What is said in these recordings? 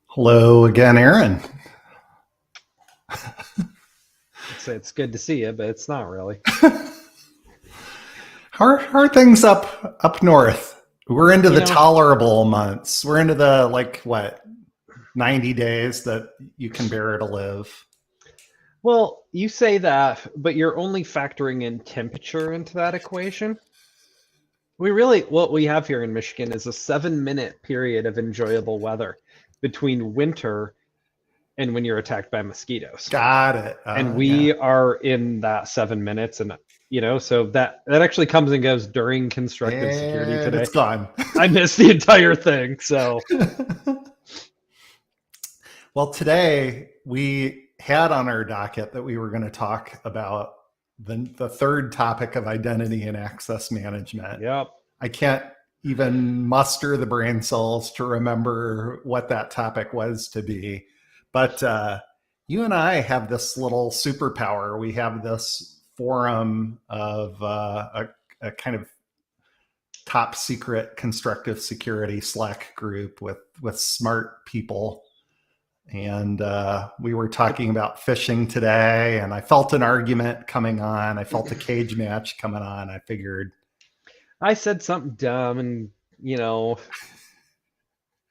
Hello again, Aaron. It's good to see you, but it's not really. How are things up north? We're into the tolerable months. We're into the 90 days that you can bear to live. Well, you say that, but you're only factoring in temperature into that equation. What we have here in Michigan is a 7-minute period of enjoyable weather between winter and when you're attacked by mosquitoes. Got it. And we are in that 7 minutes, and so that actually comes and goes during constructive security today. It's gone. I missed the entire thing. So, well, today we had on our docket that we were going to talk about the third topic of identity and access management. Yep. I can't even muster the brain cells to remember what that topic was to be. But you and I have this little superpower. We have this forum of a kind of top secret constructive security Slack group with smart people. And we were talking about phishing today, and I felt an argument coming on. I felt a cage match coming on. I figured I said something dumb and,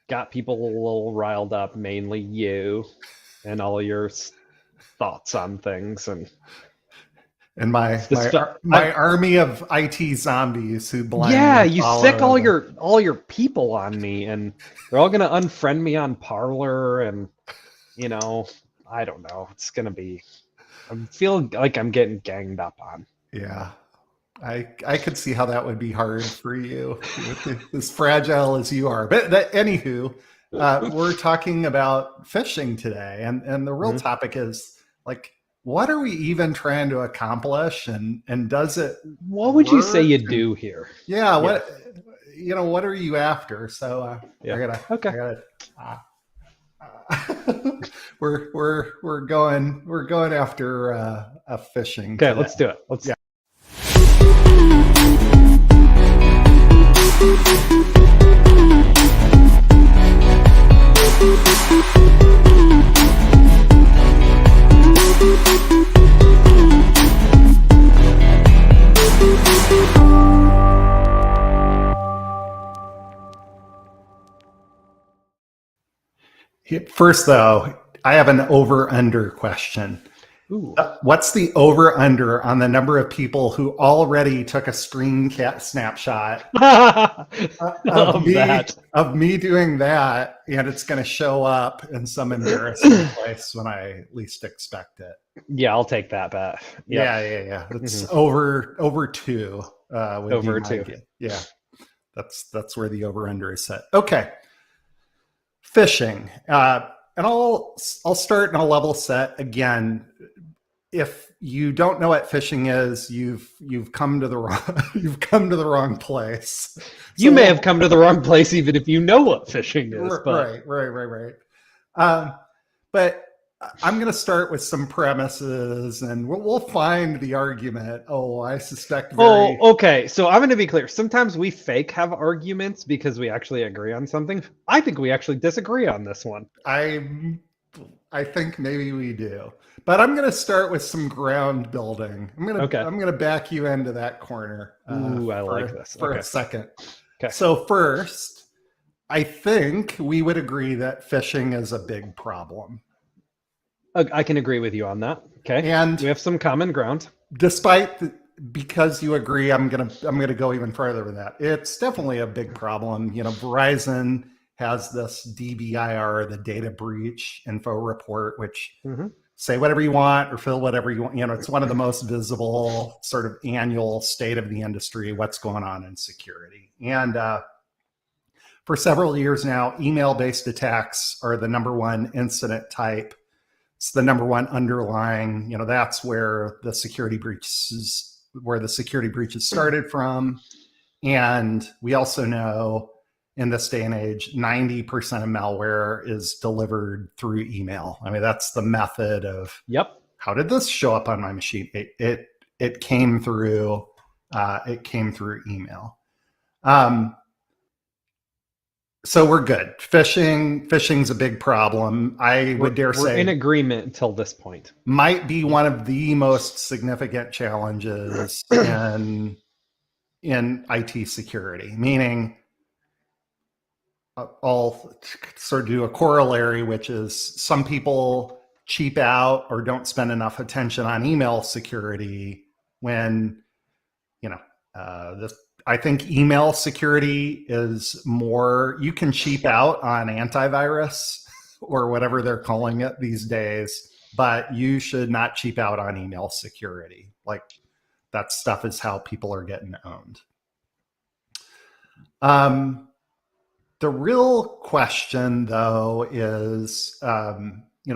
got people a little riled up, mainly you and all your thoughts on things. And my army of IT zombies who blindly you sick all your people on me, and they're all going to unfriend me on Parler, and, I don't know. It's going to be, I feel like I'm getting ganged up on. Yeah. I could see how that would be hard for you, as fragile as you are. But anywho, we're talking about phishing today, and the real topic is what are we even trying to accomplish, and does it? What would you say you do here? Yeah, what are you after? So we're going after a phishing. Okay, today. Let's do it. Let's. Yeah. First, though, I have an over-under question. Ooh. What's the over-under on the number of people who already took a screen snapshot of me doing that, and it's going to show up in some embarrassing place when I least expect it? Yeah, I'll take that bet. Yep. Yeah. It's over 2. Over 2. Yeah, that's where the over-under is set. Okay. Phishing, and I'll start in a level set again. If you don't know what phishing is, you've come to the wrong place. You may have come to the wrong place even if you know what phishing is. Right. But I'm going to start with some premises, and we'll find the argument. I suspect. Okay. So I'm going to be clear. Sometimes we fake have arguments because we actually agree on something. I think we actually disagree on this one. I think maybe we do, but I'm going to start with some ground building. I'm going to back you into that corner. Ooh, I like this for a second. Okay. So first, I think we would agree that phishing is a big problem. I can agree with you on that. Okay. And we have some common ground. Because you agree, I'm gonna go even further with that. It's definitely a big problem. Verizon has this DBIR, the data breach info report, which Mm-hmm. say whatever you want or fill whatever you want. It's one of the most visible sort of annual state of the industry, what's going on in security. And for several years now, email-based attacks are the number one incident type. It's the number one underlying, that's where the security breaches started from. And we also know in this day and age, 90% of malware is delivered through email. I mean, that's the method of, Yep. how did this show up on my machine? It came through email. So we're good. Phishing's a big problem. I would dare say we're in agreement until this point. Might be one of the most significant challenges in IT security, meaning I'll sort of do a corollary, which is some people cheap out or don't spend enough attention on email security when, I think email security is more, you can cheap out on antivirus or whatever they're calling it these days, but you should not cheap out on email security. Like, that stuff is how people are getting owned. The real question, though, is, you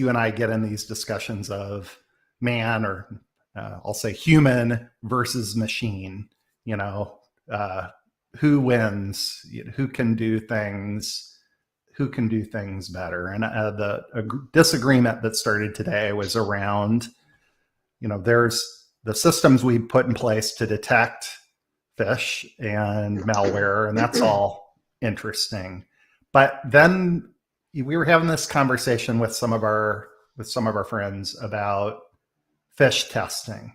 and I get in these discussions of man, or I'll say human versus machine, who wins, who can do things better. And the disagreement that started today was around, there's the systems we put in place to detect phish and malware, and that's all interesting. But then we were having this conversation with some of our friends about phish testing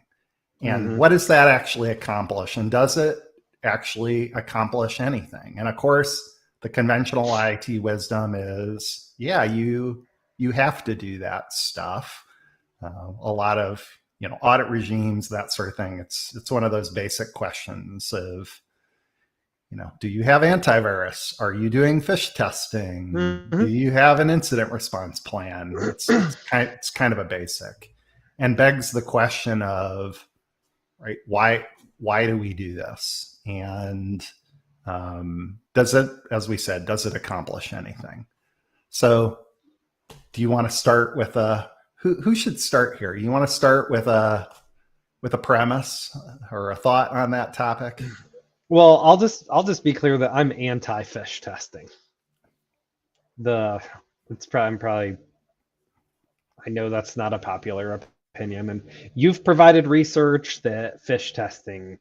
and what does that actually accomplish, and does it actually accomplish anything? And of course, the conventional IT wisdom is, yeah, you have to do that stuff. A lot of audit regimes, that sort of thing. It's one of those basic questions of, do you have antivirus? Are you doing phish testing? Do you have an incident response plan? It's kind of a basic, and begs the question of, right, why do we do this? And does it, as we said, does it accomplish anything? So do you want to start with who should start here? You want to start with a premise or a thought on that topic? Well, I'll just be clear that I'm anti-phish testing. I'm probably, I know that's not a popular opinion, and you've provided research that phish testing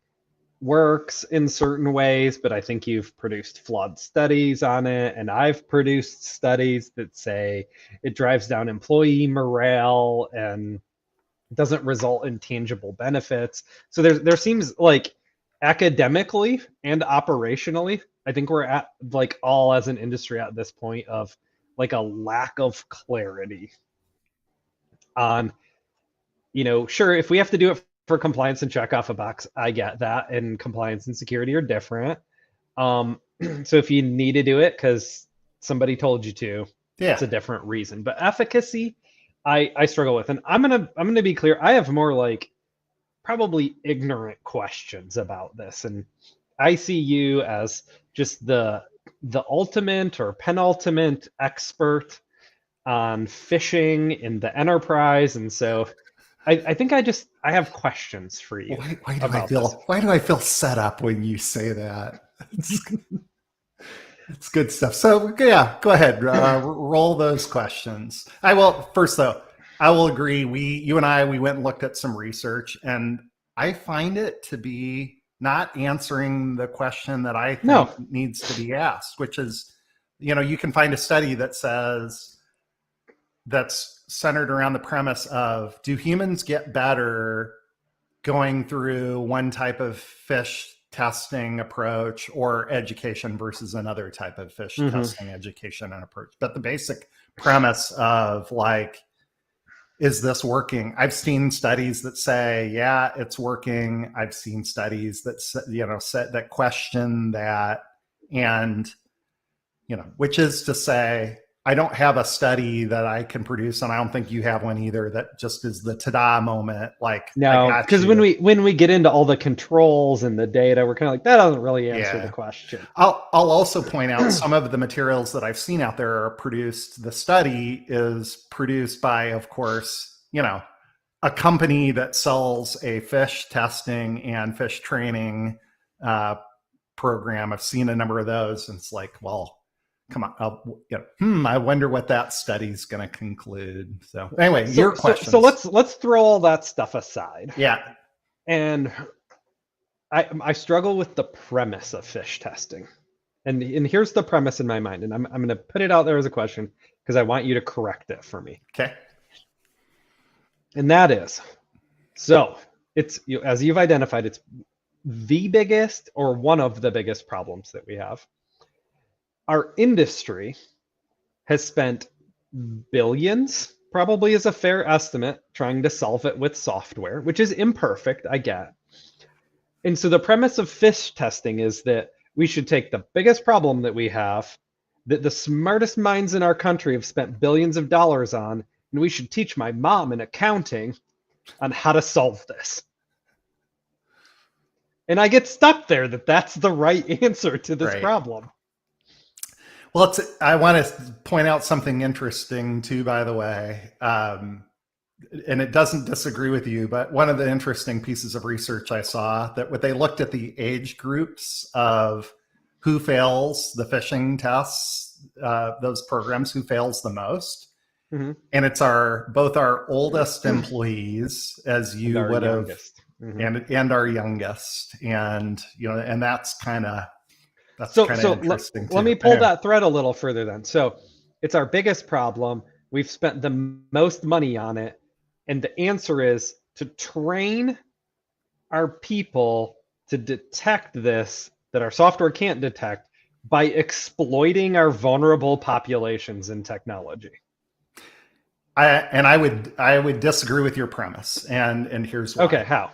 works in certain ways, but I think you've produced flawed studies on it, and I've produced studies that say it drives down employee morale and doesn't result in tangible benefits. So there seems like, academically and operationally, I think we're at, like, all as an industry at this point of like a lack of clarity on, sure, if we have to do it for compliance and check off a box, I get that, and compliance and security are different. So if you need to do it because somebody told you to, it's a different reason. But efficacy, I struggle with, and I'm gonna be clear. I have more like probably ignorant questions about this, and I see you as just the ultimate or penultimate expert on phishing in the enterprise, and so I think I have questions for you. Why do I feel set up when you say that? It's good stuff. So yeah, go ahead, roll those questions. First though, I will agree. You and I went and looked at some research, and I find it to be not answering the question that I think needs to be asked, which is, you can find a study that says, that's centered around the premise of, do humans get better going through one type of phish testing approach or education versus another type of phish testing, education, and approach? But the basic premise of, like, is this working? I've seen studies that say, yeah, it's working. I've seen studies that, that question that. And which is to say, I don't have a study that I can produce, and I don't think you have one either, that just is the ta-da moment. Like, I No, got because you. when we get into all the controls and the data, we're kind of like, that doesn't really answer the question. I'll also point out some of the materials that I've seen out there are produced. The study is produced by, of course, a company that sells a Phish testing and Phish training program. I've seen a number of those, and it's like, well, come on, I wonder what that study's going to conclude. So anyway, your question. So let's throw all that stuff aside. Yeah. And I struggle with the premise of Phish testing. And here's the premise in my mind, and I'm going to put it out there as a question because I want you to correct it for me. Okay. And that is, so it's, as you've identified, it's the biggest or one of the biggest problems that we have. Our industry has spent billions, probably is a fair estimate, trying to solve it with software, which is imperfect, I get. And so the premise of Phish testing is that we should take the biggest problem that we have, that the smartest minds in our country have spent billions of dollars on, and we should teach my mom in accounting on how to solve this. And I get stuck there that that's the right answer to this problem. Well, I want to point out something interesting too, by the way, and it doesn't disagree with you, but one of the interesting pieces of research I saw that when they looked at the age groups of who fails the phishing tests, those programs, who fails the most, and it's both our oldest employees, as you would have, and our youngest, and and that's kind of. So interesting. Let me pull that thread a little further then. So it's our biggest problem. We've spent the most money on it. And the answer is to train our people to detect this, that our software can't detect, by exploiting our vulnerable populations in technology. I would disagree with your premise. And here's why. Okay, how?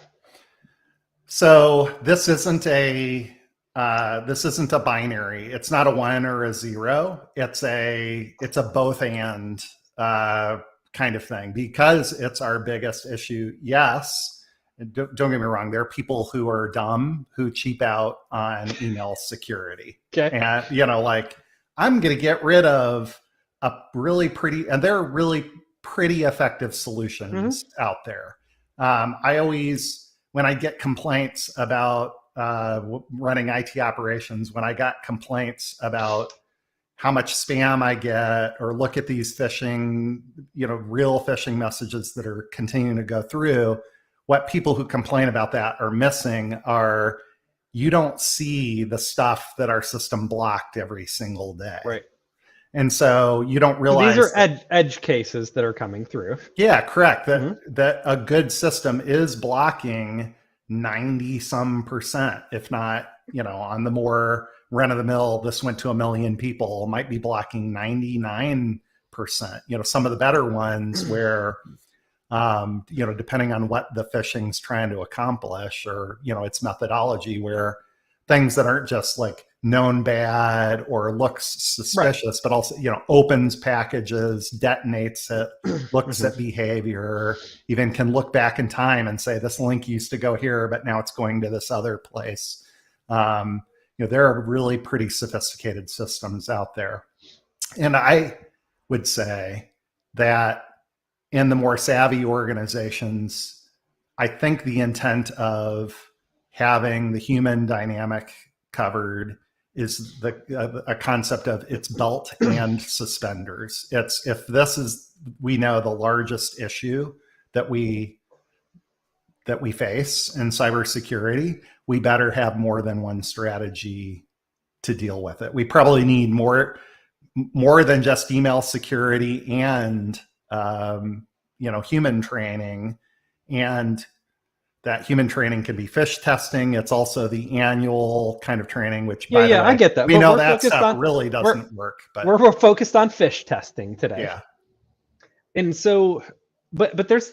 So this isn't a binary. It's not a 1 or a 0. It's a both and kind of thing, because it's our biggest issue. Yes, don't get me wrong. There are people who are dumb who cheap out on email security. Okay. And like, I'm going to get rid of a really pretty, and there are really pretty effective solutions out there. I always, when I get complaints about running IT operations, when I got complaints about how much spam I get, or look at these phishing, real phishing messages that are continuing to go through, what people who complain about that are missing are, you don't see the stuff that our system blocked every single day. Right. And so you don't realize. So these are edge cases that are coming through. Yeah, correct. That a good system is blocking 90% if not, on the more run of the mill, this went to 1 million people, might be blocking 99%. Some of the better ones where, depending on what the phishing's trying to accomplish, or, its methodology, where things that aren't just like known bad or looks suspicious, but also, opens packages, detonates it, looks at behavior, even can look back in time and say, this link used to go here, but now it's going to this other place. There are really pretty sophisticated systems out there. And I would say that in the more savvy organizations, I think the intent of having the human dynamic covered is a concept of it's belt and suspenders. It's, if this is, we know, the largest issue that we face in cybersecurity, we better have more than one strategy to deal with it. We probably need more than just email security and human training. And that human training can be Phish testing. It's also the annual kind of training, which, by the way, I get that. We know that stuff really doesn't work. But we're focused on Phish testing today. Yeah. And so, but there's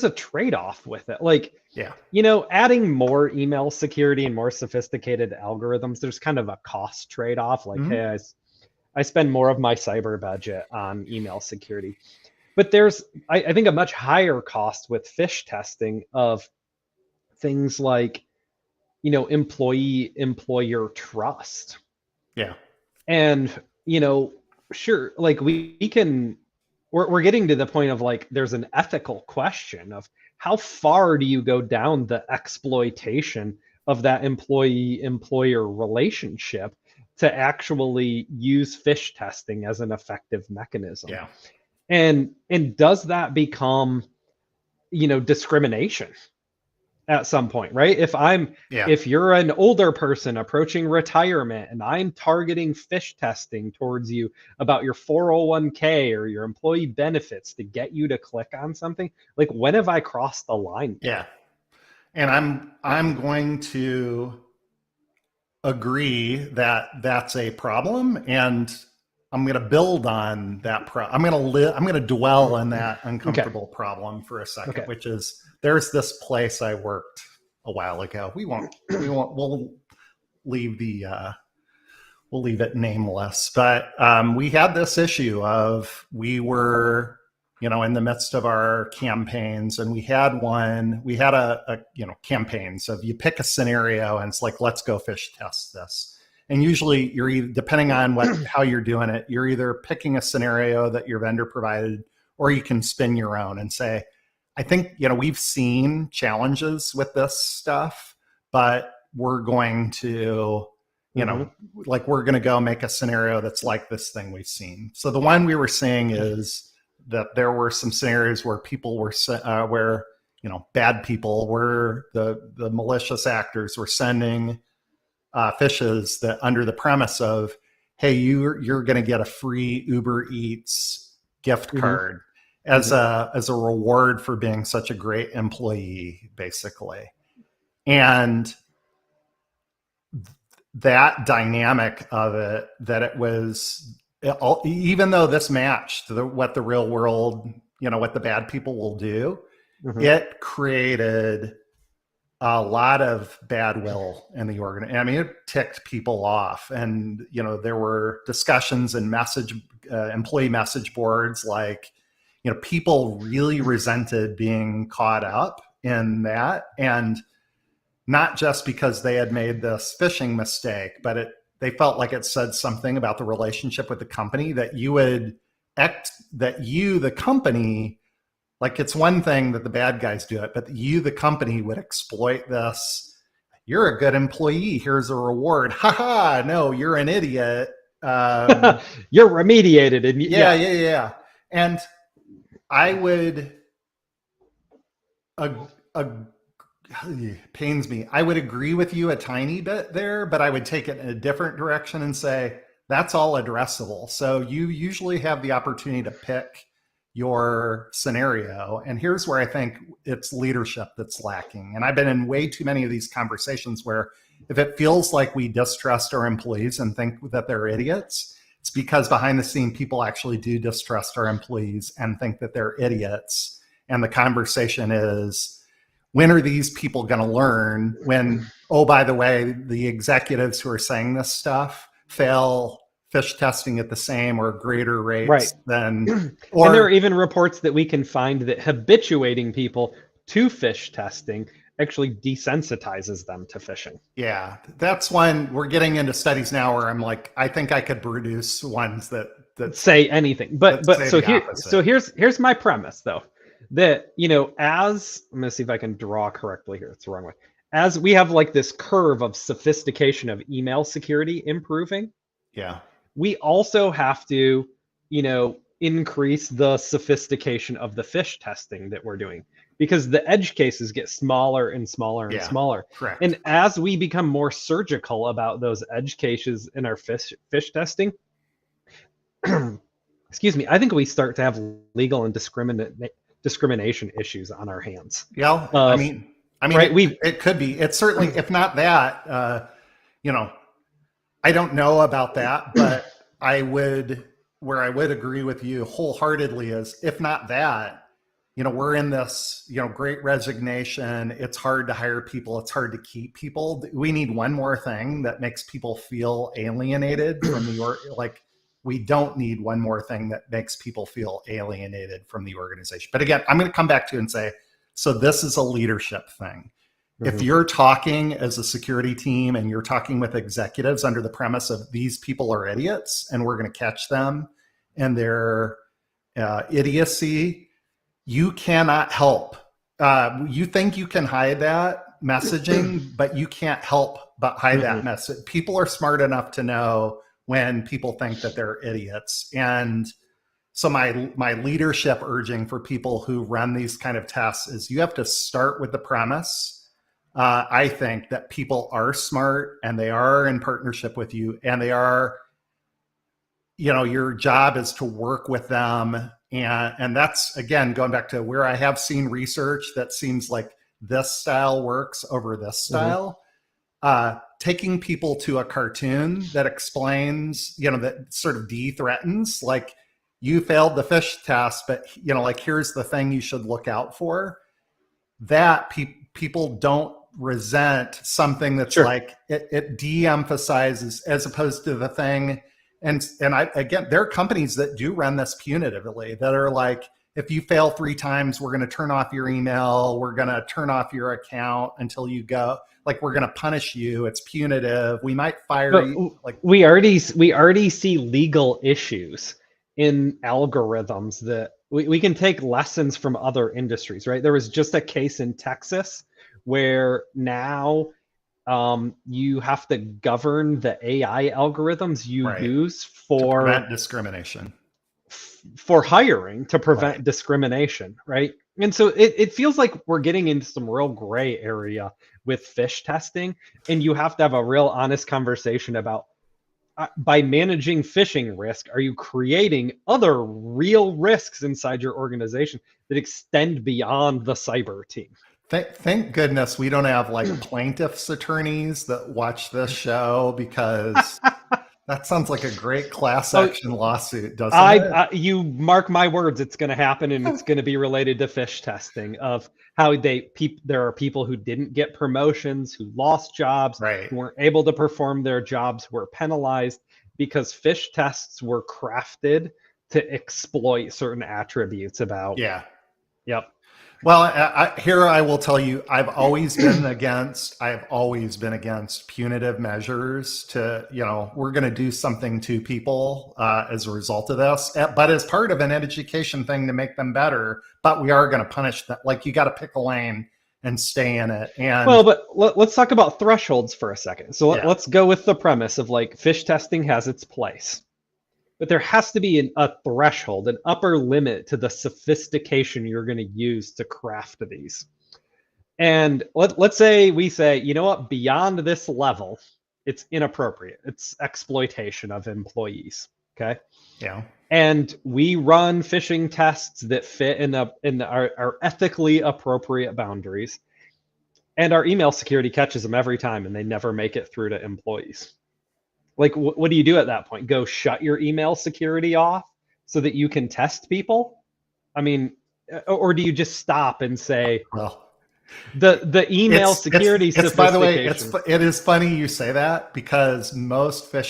a trade-off with it. Like, yeah, adding more email security and more sophisticated algorithms, there's kind of a cost trade-off. Like, hey, I spend more of my cyber budget on email security. But there's, I think, a much higher cost with phish testing of things like, employee employer trust. Yeah. And, sure, like we can, we're getting to the point of like, there's an ethical question of how far do you go down the exploitation of that employee employer relationship to actually use phish testing as an effective mechanism. Yeah. And does that become, discrimination at some point, right? Yeah. If you're an older person approaching retirement and I'm targeting phish testing towards you about your 401k or your employee benefits to get you to click on something, like, when have I crossed the line? Yeah. And I'm going to agree that that's a problem, and I'm going to build on that. I'm going to dwell on that uncomfortable problem for a second, which is, there's this place I worked a while ago. We'll leave it nameless, but we had this issue of, we were, in the midst of our campaigns, and we had a campaigns of, you pick a scenario and it's like, let's go phish test this. And usually you're either, depending on how you're doing it, you're either picking a scenario that your vendor provided, or you can spin your own and say, I think, we've seen challenges with this stuff, but we're going to, we're going to go make a scenario that's like this thing we've seen. So the one we were seeing is that there were some scenarios where people were, bad people were, the malicious actors were sending phishes that under the premise of, hey, you're going to get a free Uber Eats gift card as a reward for being such a great employee, basically. And that dynamic of it, that it was, even though this matched what the real world, what the bad people will do, it created a lot of bad will in the organization. I mean, it ticked people off, and there were discussions and employee message boards, like, people really resented being caught up in that, and not just because they had made this phishing mistake, but they felt like it said something about the relationship with the company, that the company, like, it's one thing that the bad guys do it, but the company would exploit this. You're a good employee, here's a reward. Ha, no, you're an idiot. You're remediated. And yeah. And I would, pains me, I would agree with you a tiny bit there, but I would take it in a different direction and say, that's all addressable. So you usually have the opportunity to pick your scenario. And here's where I think it's leadership that's lacking. And I've been in way too many of these conversations where, if it feels like we distrust our employees and think that they're idiots, it's because behind the scene, people actually do distrust our employees and think that they're idiots. And the conversation is, when are these people going to learn, when, oh, by the way, the executives who are saying this stuff fail phish testing at the same or greater rates than, or, and there are even reports that we can find that habituating people to phish testing actually desensitizes them to phishing. Yeah, that's when we're getting into studies now where I'm like, I think I could produce ones that say anything. But here's my premise, though, that, as I'm going to see if I can draw correctly here. It's the wrong way. As we have like this curve of sophistication of email security improving, we also have to, increase the sophistication of the phish testing that we're doing, because the edge cases get smaller and smaller and smaller. Correct. And as we become more surgical about those edge cases in our phish testing, excuse me, I think we start to have legal and discrimination issues on our hands. Yeah, I mean, right? It could be. It's certainly, if not that, I don't know about that, but where I would agree with you wholeheartedly is, if not that, we're in this, great resignation. It's hard to hire people. It's hard to keep people. We need one more thing that makes people feel alienated from we don't need one more thing that makes people feel alienated from the organization. But again, I'm going to come back to and say, so this is a leadership thing. If you're talking as a security team and you're talking with executives under the premise of these people are idiots and we're going to catch them and their idiocy, you cannot help. You think you can hide that messaging, but you can't help but hide that message. People are smart enough to know when people think that they're idiots. And so my leadership urging for people who run these kind of tests is you have to start with the premise. I think that people are smart and they are in partnership with you, and they are, your job is to work with them. And that's, again, going back to where I have seen research that seems like this style works over this style. Taking people to a cartoon that explains, that sort of de-threatens, like, you failed the Phish test, but like, here's the thing you should look out for. That people don't resent something that's like it de-emphasizes as opposed to the thing. And again, there are companies that do run this punitively, that are like, if you fail 3 times, we're going to turn off your email. We're going to turn off your account until you go. Like, we're going to punish you. It's punitive. We might fire you. Like, we already see legal issues in algorithms that we can take lessons from other industries, right? There was just a case in Texas where now you have to govern the AI algorithms you use for to prevent discrimination, for hiring, to prevent discrimination, right? And so it feels like we're getting into some real gray area with Phish testing, and you have to have a real honest conversation about, by managing phishing risk, are you creating other real risks inside your organization that extend beyond the cyber team? Thank goodness we don't have like plaintiffs' attorneys that watch this show, because that sounds like a great class action lawsuit, doesn't it? You mark my words, it's going to happen, and it's going to be related to Phish testing, of how there are people who didn't get promotions, who lost jobs, who weren't able to perform their jobs, were penalized because Phish tests were crafted to exploit certain attributes about. Yep. Well, here I will tell you, I've always been against punitive measures to, we're going to do something to people as a result of this, but as part of an education thing to make them better. But we are going to punish them. Like, you got to pick a lane and stay in it. And well, but let's talk about thresholds for a second. So let's go with the premise of, like, Phish testing has its place. But there has to be a threshold, an upper limit to the sophistication you're going to use to craft these. And let's say we say, you know what, beyond this level, it's inappropriate. It's exploitation of employees. Okay. Yeah. And we run phishing tests that fit in our ethically appropriate boundaries. And our email security catches them every time, and they never make it through to employees. Like, what do you do at that point? Go shut your email security off so that you can test people? I mean, or do you just stop and say, well, the email security it's by the way, it is funny you say that, because most Phish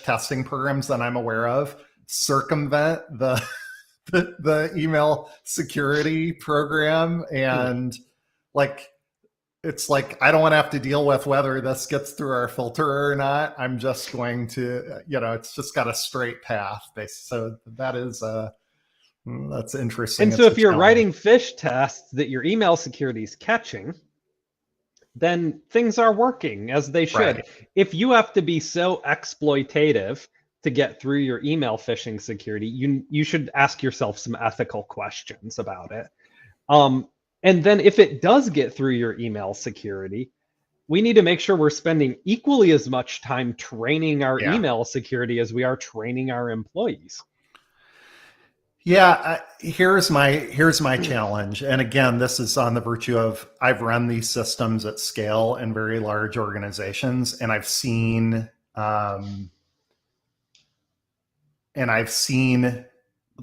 testing programs that I'm aware of circumvent the email security program, and like, it's like, I don't want to have to deal with whether this gets through our filter or not. I'm just going to, it's just got a straight path. So that is, that's interesting. And so if you're writing Phish tests that your email security is catching, then things are working as they should. If you have to be so exploitative to get through your email phishing security, you should ask yourself some ethical questions about it. And then if it does get through your email security, we need to make sure we're spending equally as much time training our email security as we are training our employees. Yeah, here's my challenge. And again, this is on the virtue of, I've run these systems at scale in very large organizations, and I've seen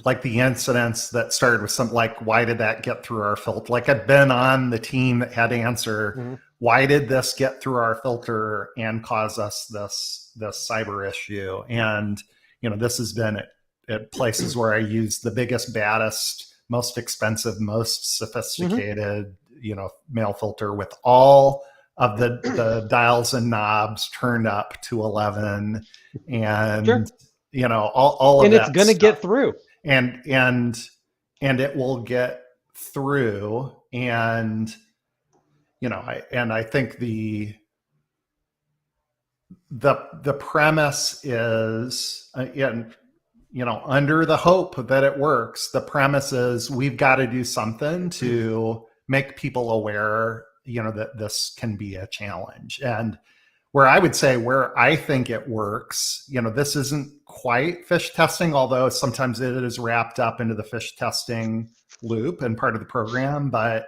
like the incidents that started with something like, why did that get through our filter? Like I've been on the team that had to answer, why did this get through our filter and cause us this cyber issue? And, this has been at places where I use the biggest, baddest, most expensive, most sophisticated, mail filter with all of the dials and knobs turned up to 11 and, Sure. all of And that it's going to get through. and it will get through. And, I think the premise is, under the hope that it works, the premise is we've got to do something to make people aware, that this can be a challenge. And where I think it works, this isn't quite Phish testing, although sometimes it is wrapped up into the Phish testing loop and part of the program, but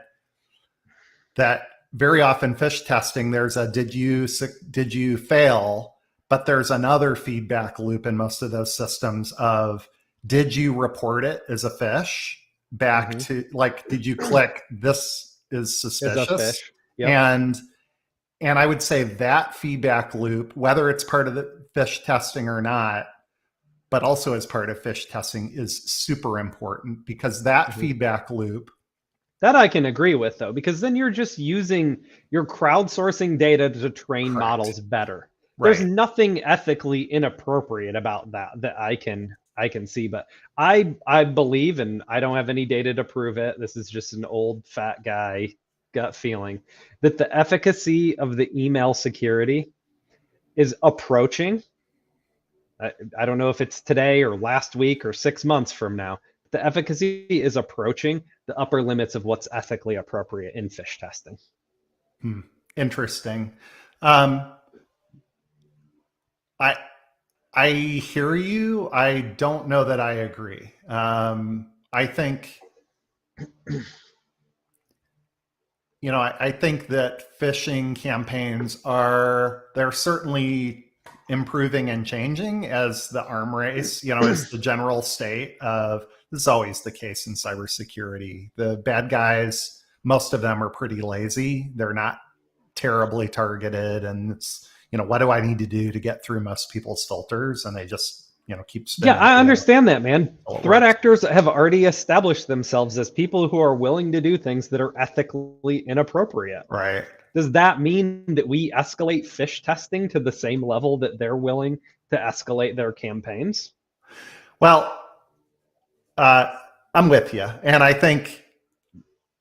that very often Phish testing, there's a did you fail, but there's another feedback loop in most of those systems of did you report it as a Phish back to, like, did you click this is suspicious? Yep. And I would say that feedback loop, whether it's part of the Phish testing or not, but also as part of Phish testing, is super important, because that feedback loop. That I can agree with, though, because then you're just you're crowdsourcing data to train models better. Right. There's nothing ethically inappropriate about that I can see. But I believe, and I don't have any data to prove it, this is just an old fat guy gut feeling, that the efficacy of the email security is approaching. I don't know if it's today or last week or 6 months from now. The efficacy is approaching the upper limits of what's ethically appropriate in Phish testing. Interesting. I hear you. I don't know that I agree. I think, I think that phishing campaigns they're certainly improving and changing as the arm race, is the general state of. This is always the case in cybersecurity. The bad guys, most of them are pretty lazy. They're not terribly targeted, and it's, what do I need to do to get through most people's filters? And they just, keep spinning. Yeah, I understand that, man. Threat actors have already established themselves as people who are willing to do things that are ethically inappropriate. Right. Does that mean that we escalate Phish testing to the same level that they're willing to escalate their campaigns? Well, I'm with you. And I think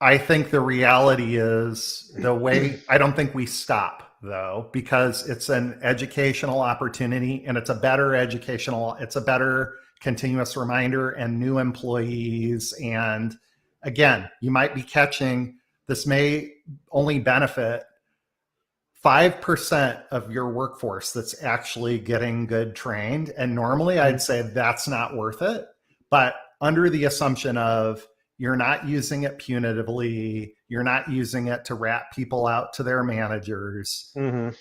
the reality is I don't think we stop, though, because it's an educational opportunity, and it's a better continuous reminder, and new employees. And again, you might be catching, this may only benefit 5% of your workforce that's actually getting good trained. And normally I'd say that's not worth it. But under the assumption of you're not using it punitively, you're not using it to rat people out to their managers.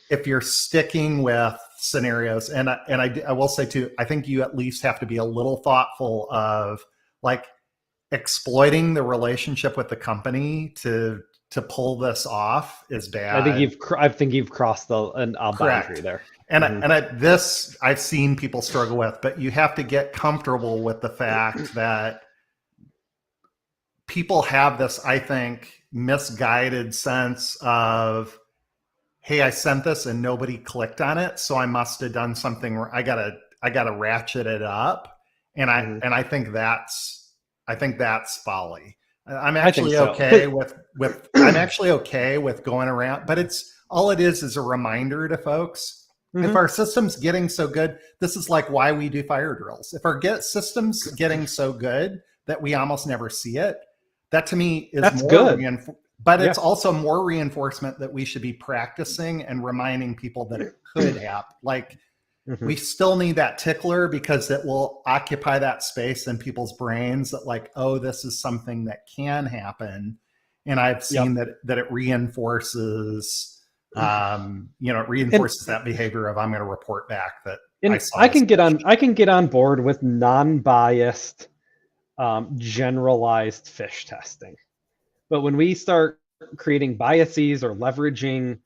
If you're sticking with scenarios, and I will say too, I think you at least have to be a little thoughtful of, like, exploiting the relationship with the company to pull this off is bad. I think you've crossed a boundary there. And I've seen people struggle with, but you have to get comfortable with the fact that people have this, I think, misguided sense of, hey, I sent this and nobody clicked on it, so I must have done something where I gotta ratchet it up. And I think that's folly. I'm actually okay with I'm actually okay with going around, but all it is a reminder to folks. If our system's getting so good, this is like why we do fire drills. If our system's getting so good that we almost never see it, that to me is that's more good. But it's also more reinforcement that we should be practicing and reminding people that it could happen. Like, we still need that tickler, because it will occupy that space in people's brains that, like, oh, this is something that can happen. And I've seen that it reinforces, that behavior of, I'm going to report back that I saw. I can get on board with non-biased generalized Phish testing. But when we start creating biases or leveraging,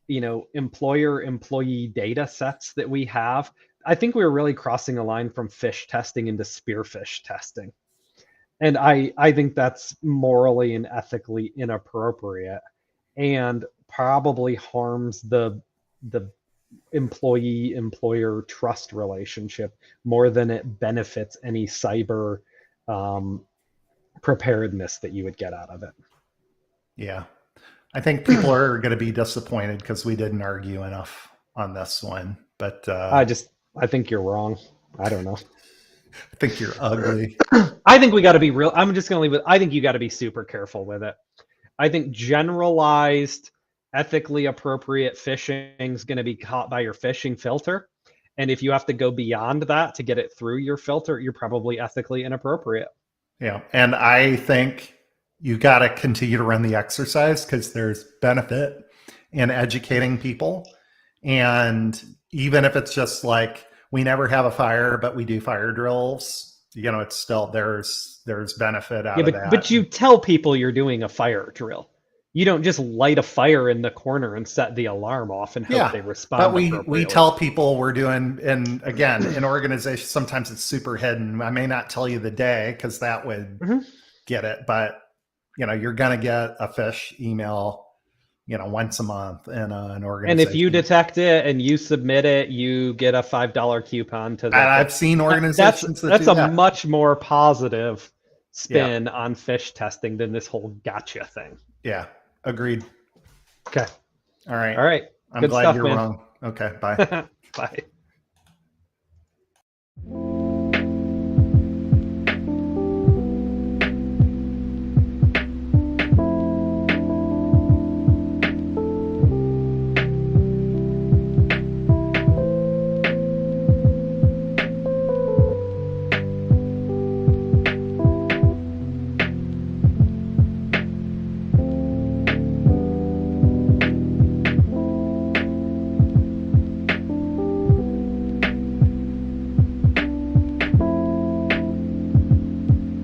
employer-employee data sets that we have, I think we're really crossing a line from Phish testing into spearfish testing. And I think that's morally and ethically inappropriate and probably harms the employee-employer trust relationship more than it benefits any cyber preparedness that you would get out of it. Yeah. I think people are going to be disappointed because we didn't argue enough on this one. But I think you're wrong. I don't know. I think you're ugly. I think we got to be real. I'm just going to leave it. I think you got to be super careful with it. I think generalized, ethically appropriate phishing is going to be caught by your phishing filter. And if you have to go beyond that to get it through your filter, you're probably ethically inappropriate. Yeah. And I think you got to continue to run the exercise because there's benefit in educating people. And even if it's just like, we never have a fire, but we do fire drills, it's still, there's benefit out of that. But you tell people you're doing a fire drill. You don't just light a fire in the corner and set the alarm off and hope they respond. But we tell people we're doing, and again, in organizations, sometimes it's super hidden. I may not tell you the day because that would get it, but you're going to get a Phish email, once a month in an organization. And if you detect it and you submit it, you get a $5 coupon to that. And I've seen organizations that's a much more positive spin on Phish testing than this whole gotcha thing. Yeah. Agreed. Okay. All right. All right. I'm glad you're wrong. Okay. Bye. Bye.